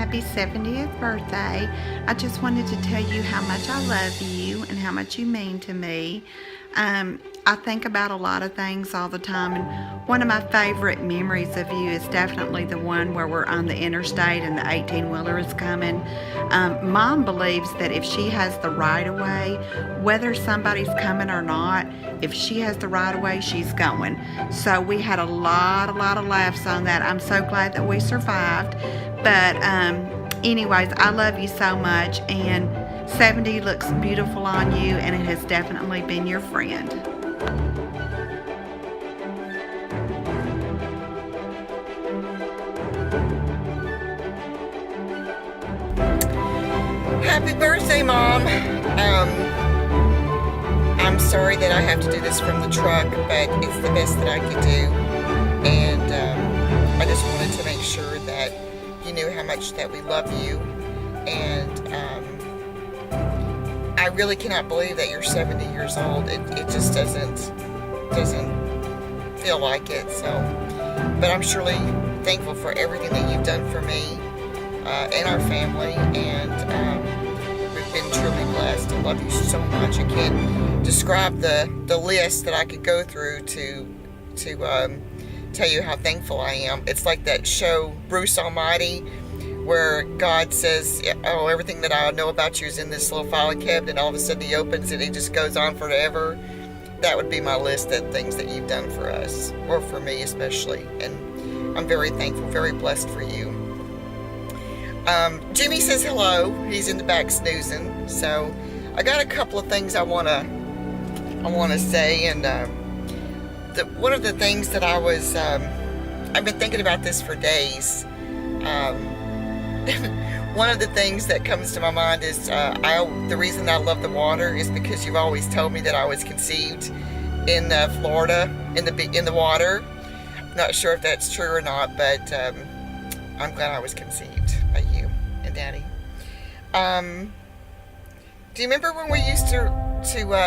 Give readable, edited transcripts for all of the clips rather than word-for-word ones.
happy 70th birthday. I just wanted to tell you how much I love you and how much you mean to me. I think about a lot of things all the time, and one of my favorite memories of you is definitely the one where we're on the interstate and the 18-wheeler is coming. Mom believes that if she has the right of way, whether somebody's coming or not, if she has the right of way, she's going. So we had a lot of laughs on that. I'm so glad that we survived. But anyways, I love you so much, and 70 looks beautiful on you, and it has definitely been your friend. Happy birthday, Mom. I'm sorry that I have to do this from the truck, but it's the best that I could do. And I just wanted to make sure that you knew how much that we love you. And I really cannot believe that you're 70 years old. It just doesn't feel like it. So, but I'm surely thankful for everything that you've done for me and our family, and we've been truly blessed. I love you so much. I can't describe the list that I could go through to tell you how thankful I am. It's like that show Bruce Almighty, where God says, oh, everything that I know about you is in this little file cabinet, and all of a sudden he opens it and he just goes on forever. That would be my list of things that you've done for us, or for me especially, and I'm very thankful, very blessed for you. Jimmy says hello. He's in the back snoozing. So I got a couple of things I want to say, and one of the things that I've been thinking about this for days. One of the things that comes to my mind is the reason I love the water is because you've always told me that I was conceived in Florida in the water. Not sure if that's true or not, but I'm glad I was conceived by you and Daddy. Do you remember when we used to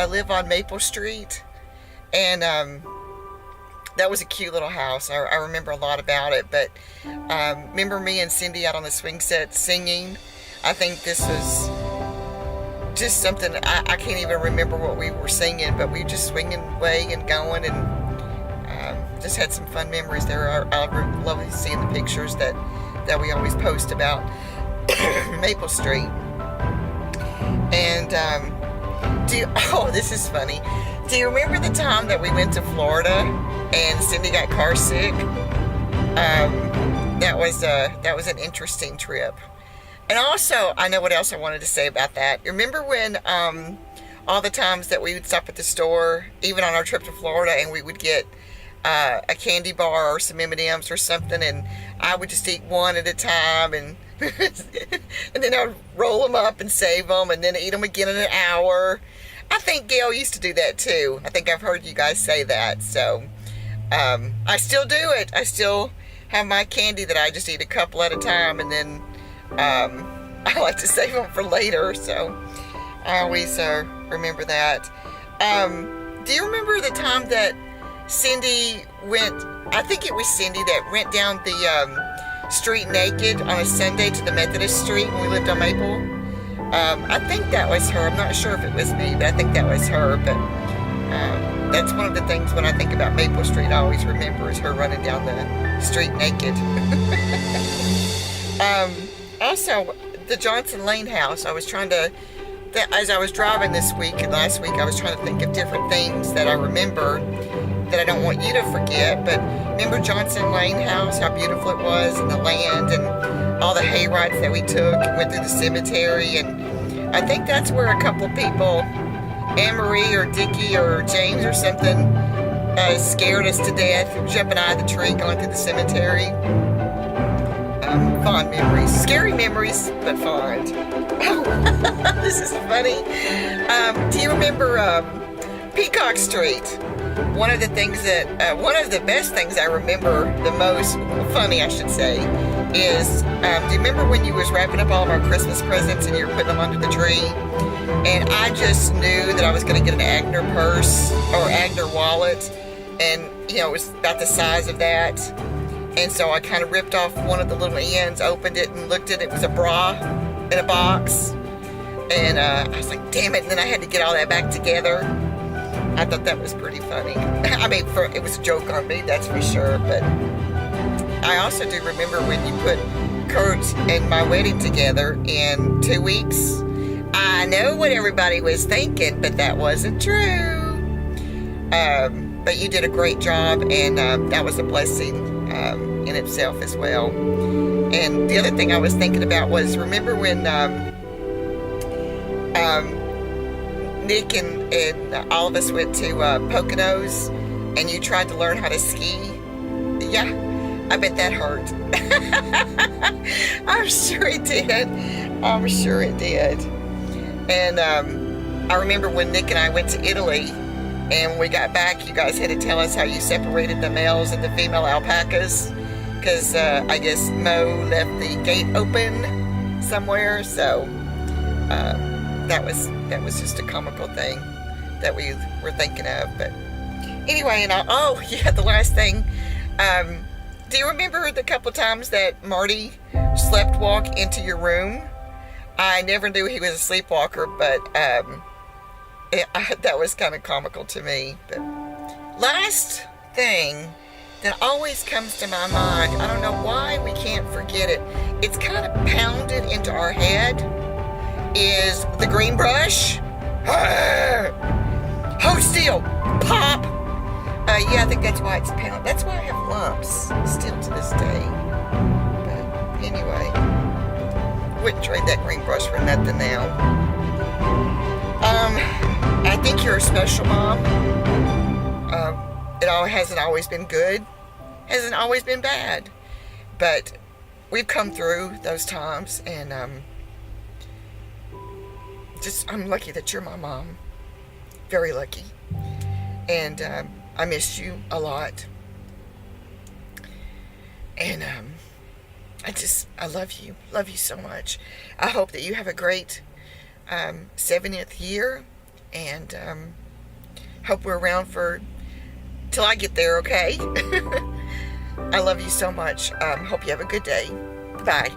live on Maple Street? And that was a cute little house. I remember a lot about it. But remember me and Cindy out on the swing set singing? I think this was just something, I can't even remember what we were singing, but we were just swinging away and going, and just had some fun memories there. I love seeing the pictures that we always post about Maple Street. And this is funny. Do you remember the time that we went to Florida and Cindy got car sick? That was an interesting trip. And also, I know what else I wanted to say about that. Remember when all the times that we would stop at the store, even on our trip to Florida, and we would get a candy bar or some M&Ms or something, and I would just eat one at a time, and and then I would roll them up and save them, and then eat them again in an hour. I think Gail used to do that too. I think I've heard you guys say that. So I still do it. I still have my candy that I just eat a couple at a time, and then I like to save them for later. So I always remember that. Do you remember the time that Cindy went, I think it was Cindy that went down the street naked on a Sunday to the Methodist Street when we lived on Maple? I think that was her. I'm not sure if it was me, but I think that was her. But that's one of the things when I think about Maple Street, I always remember is her running down the street naked. Also, the Johnson Lane house, I was trying to, as I was driving this week and last week, I was trying to think of different things that I remember that I don't want you to forget. But remember Johnson Lane house, how beautiful it was, and the land, and all the hay rides that we took and went through the cemetery. And I think that's where a couple of people, Anne-Marie or Dickie or James or something, scared us to death from jumping out of the tree going through the cemetery. Fond memories. Scary memories, but fond. Oh, this is funny. Do you remember Peacock Street? One of the best things I remember the most, funny I should say, is, do you remember when you was wrapping up all of our Christmas presents and you were putting them under the tree? And I just knew that I was going to get an Agner purse or Agner wallet, and it was about the size of that. And so I kind of ripped off one of the little ends, opened it, and looked at it. It was a bra in a box. And I was like, damn it. And then I had to get all that back together. I thought that was pretty funny. I mean, it was a joke on me, that's for sure. But I also do remember when you put Kurt and my wedding together in 2 weeks. I know what everybody was thinking, but that wasn't true. But you did a great job, and that was a blessing in itself as well. And the other thing I was thinking about was, remember when Nick and all of us went to Poconos, and you tried to learn how to ski? Yeah, I bet that hurt. I'm sure it did. I'm sure it did. And I remember when Nick and I went to Italy, and when we got back, you guys had to tell us how you separated the males and the female alpacas, because I guess Mo left the gate open somewhere. So that was just a comical thing that we were thinking of. But anyway, and oh yeah, the last thing. Do you remember the couple times that Marty slept walk into your room? I never knew he was a sleepwalker, but that was kind of comical to me. But last thing that always comes to my mind, I don't know why we can't forget it. It's kind of pounded into our head, is the green brush. Hold still, pop. Yeah, I think that's why it's pounded. That's why I have lumps still to this day. But anyway, wouldn't trade that green brush for nothing now. I think you're a special mom. It all hasn't always been good, hasn't always been bad, but we've come through those times, and I'm lucky that you're my mom. Very lucky. And I miss you a lot. And I love you. Love you so much. I hope that you have a great 70th year, and hope we're around till I get there, okay? I love you so much. Hope you have a good day. Bye.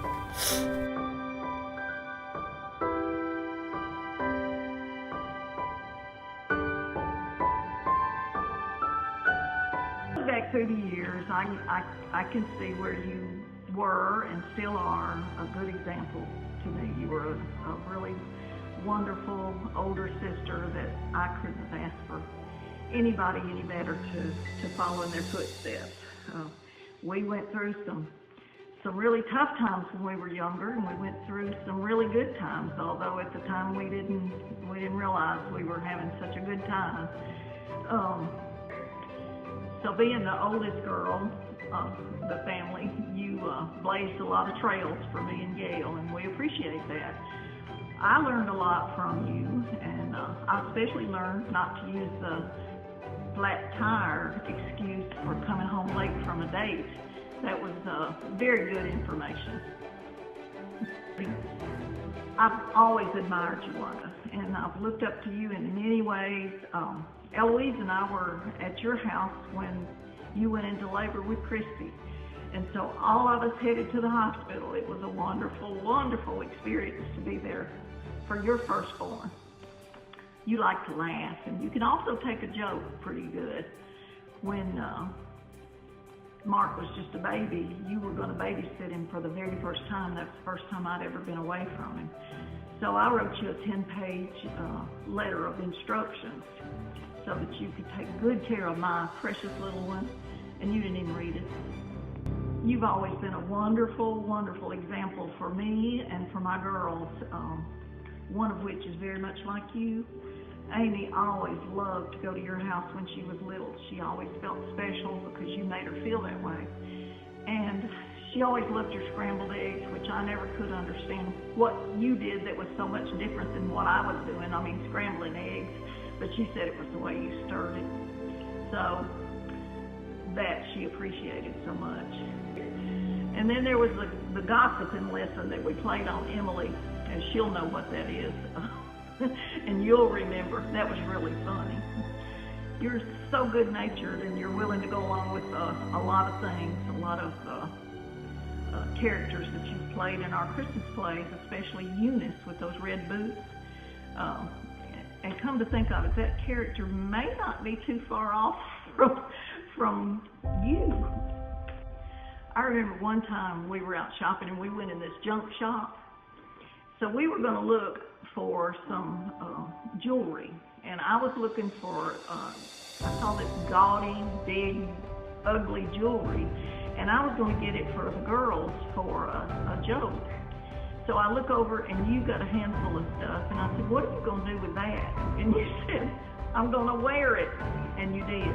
Back through the years, I can see where you were and still are a good example to me. You were a really wonderful older sister that I couldn't have asked for anybody any better to follow in their footsteps. We went through some really tough times when we were younger, and we went through some really good times, although at the time we didn't realize we were having such a good time. So being the oldest girl of the family, you blazed a lot of trails for me and Gail, and we appreciate that. I learned a lot from you, and I especially learned not to use the flat tire excuse for coming home late from a date. That was very good information. I've always admired you, Wanda, and I've looked up to you in many ways. Eloise and I were at your house when you went into labor with Christy. And so all of us headed to the hospital. It was a wonderful, wonderful experience to be there for your firstborn. You like to laugh, and you can also take a joke pretty good. When Mark was just a baby, you were going to babysit him for the very first time. That was the first time I'd ever been away from him. So I wrote you a 10-page letter of instructions so that you could take good care of my precious little one, and you didn't even read it. You've always been a wonderful, wonderful example for me and for my girls, one of which is very much like you. Amy always loved to go to your house when she was little. She always felt special because you made her feel that way. And she always loved your scrambled eggs, which I never could understand what you did that was so much different than what I was doing. I mean, scrambling eggs. But she said it was the way you stirred it. So that she appreciated so much. And then there was the gossiping lesson that we played on Emily, and she'll know what that is. And you'll remember. That was really funny. you're so good-natured, and you're willing to go along with a lot of things, a lot of characters that you've played in our Christmas plays, especially Eunice with those red boots. And come to think of it, that character may not be too far off from you. I remember one time we were out shopping and we went in this junk shop. So we were going to look for some jewelry, and I was looking for, I saw this gaudy, big, ugly jewelry, and I was going to get it for the girls for a joke. So I look over and you got a handful of stuff, and I said, what are you going to do with that? And you said, I'm going to wear it, and you did.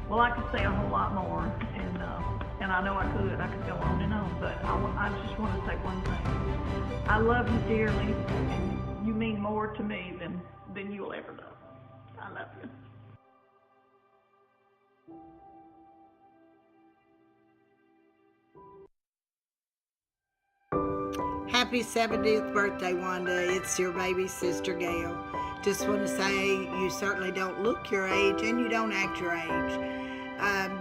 Well, I could say a whole lot more, and I know I could go on and on, but I just want to say one thing. I love you dearly, and you mean more to me than you'll ever know. I love you. Happy 70th birthday, Wanda. It's your baby sister, Gail. Just want to say you certainly don't look your age and you don't act your age.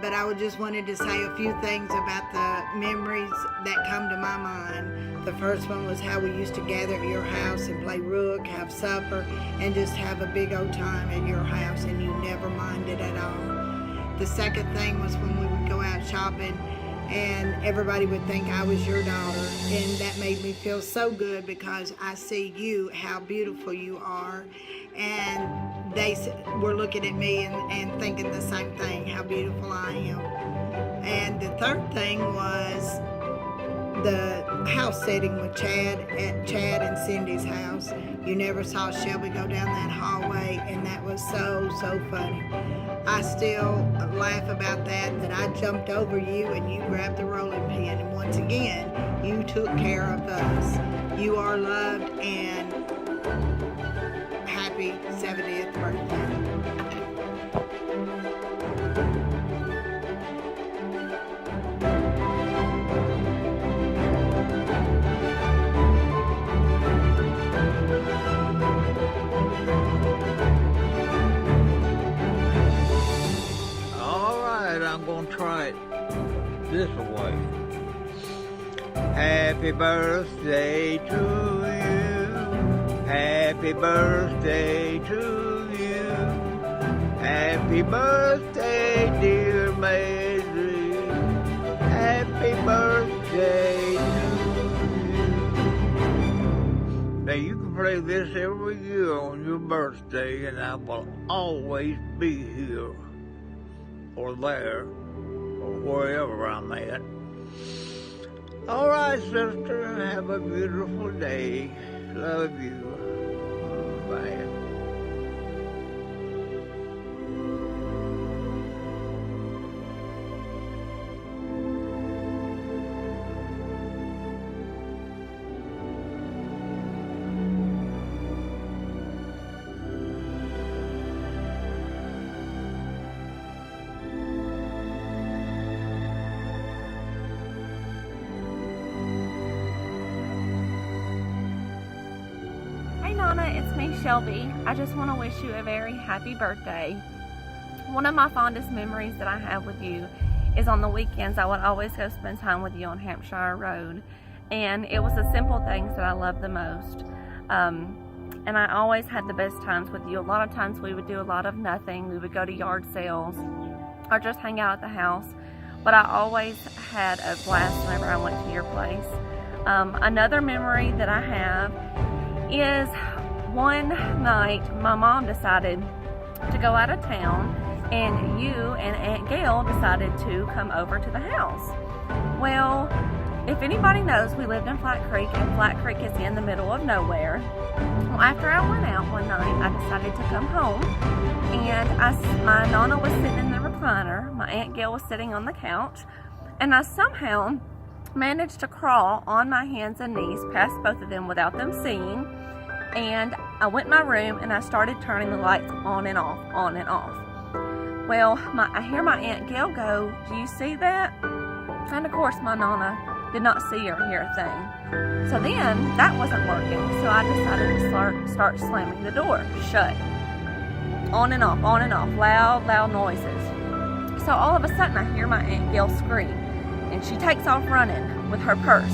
But I just wanted to say a few things about the memories that come to my mind. The first one was how we used to gather at your house and play rook, have supper, and just have a big old time at your house, and you never minded at all. The second thing was when we would go out shopping and everybody would think I was your daughter, and that made me feel so good because I see you, how beautiful you are, and they were looking at me and thinking the same thing, how beautiful I am. And the third thing was the house setting with Chad and Cindy's house. You never saw Shelby go down that hallway, and that was so funny. I still laugh about that I jumped over you and you grabbed the rolling pin, and once again, you took care of us. You are loved, and happy 70th birthday. I'm gonna try it this way. Happy birthday to you. Happy birthday to you. Happy birthday, dear Mary. Happy birthday to you. Now you can play this every year on your birthday, and I will always be here or there, or wherever I'm at. All right, sister, have a beautiful day. Love you. Bye. Nona, it's me, Shelby. I just want to wish you a very happy birthday. One of my fondest memories that I have with you is on the weekends I would always go spend time with you on Hampshire Road, and it was the simple things that I loved the most. And I always had the best times with you. A lot of times we would do a lot of nothing. We would go to yard sales or just hang out at the house, but I always had a blast whenever I went to your place. Another memory that I have is one night my mom decided to go out of town, and you and Aunt Gail decided to come over to the house. Well, if anybody knows, we lived in Flat Creek, and Flat Creek is in the middle of nowhere. Well, after I went out one night, I decided to come home, and my Nona was sitting in the recliner, my Aunt Gail was sitting on the couch, and I somehow managed to crawl on my hands and knees past both of them without them seeing, and I went in my room and I started turning the lights on and off, on and off. Well, I hear my Aunt Gail go, "Do you see that?" And of course my Nona did not see or hear a thing. So then that wasn't working, so I decided to start slamming the door shut. on and off, loud noises. So all of a sudden I hear my Aunt Gail scream, and she takes off running with her purse.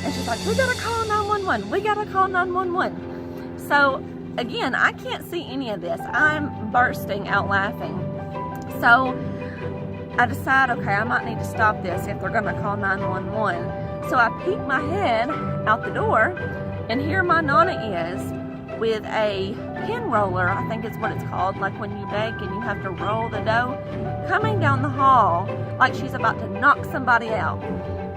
And she's like, we gotta call 911, we gotta call 911. So again, I can't see any of this. I'm bursting out laughing. So I decide, okay, I might need to stop this if they're gonna call 911. So I peek my head out the door, and here my Nona is with a pin roller, I think it's what it's called, like when you bake and you have to roll the dough, coming down the hall like she's about to knock somebody out.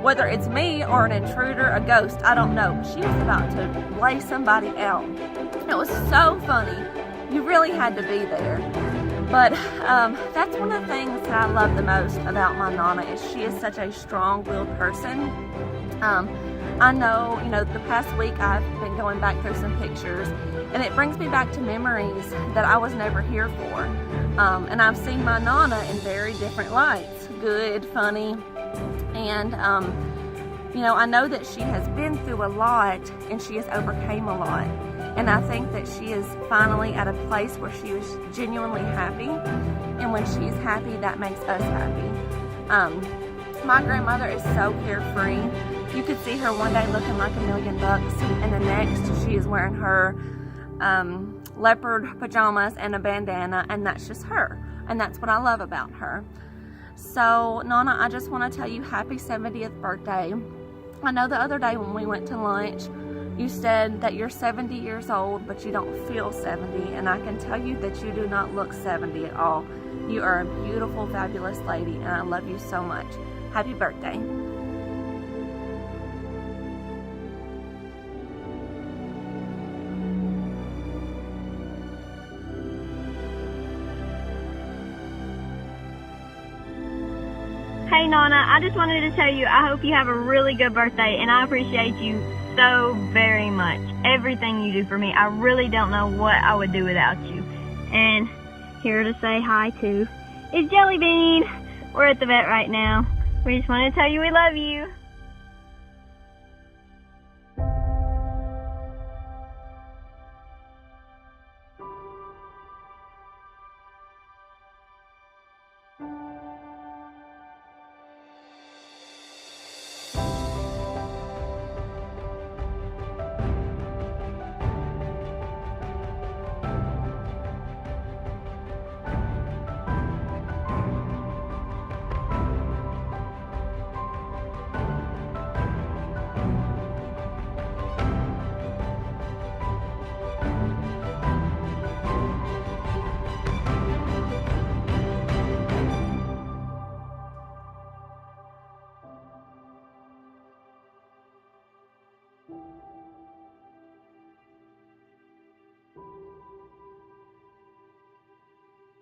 Whether it's me or an intruder, a ghost, I don't know. She was about to lay somebody out. It was so funny. You really had to be there. But that's one of the things that I love the most about my Nona is she is such a strong-willed person. I know, the past week I've been going back through some pictures, and it brings me back to memories that I was never here for. And I've seen my Nona in very different lights, good, funny, and I know that she has been through a lot and she has overcame a lot. And I think that she is finally at a place where she is genuinely happy. And when she's happy, that makes us happy. My grandmother is so carefree. You could see her one day looking like $1,000,000, and the next she is wearing her leopard pajamas and a bandana, and that's just her. And that's what I love about her. So, Nona, I just want to tell you happy 70th birthday. I know the other day when we went to lunch, you said that you're 70 years old, but you don't feel 70, and I can tell you that you do not look 70 at all. You are a beautiful, fabulous lady, and I love you so much. Happy birthday. Hey Nona, I just wanted to tell you I hope you have a really good birthday, and I appreciate you so very much. Everything you do for me, I really don't know what I would do without you. And here to say hi to is Jelly Bean. We're at the vet right now. We just want to tell you we love you.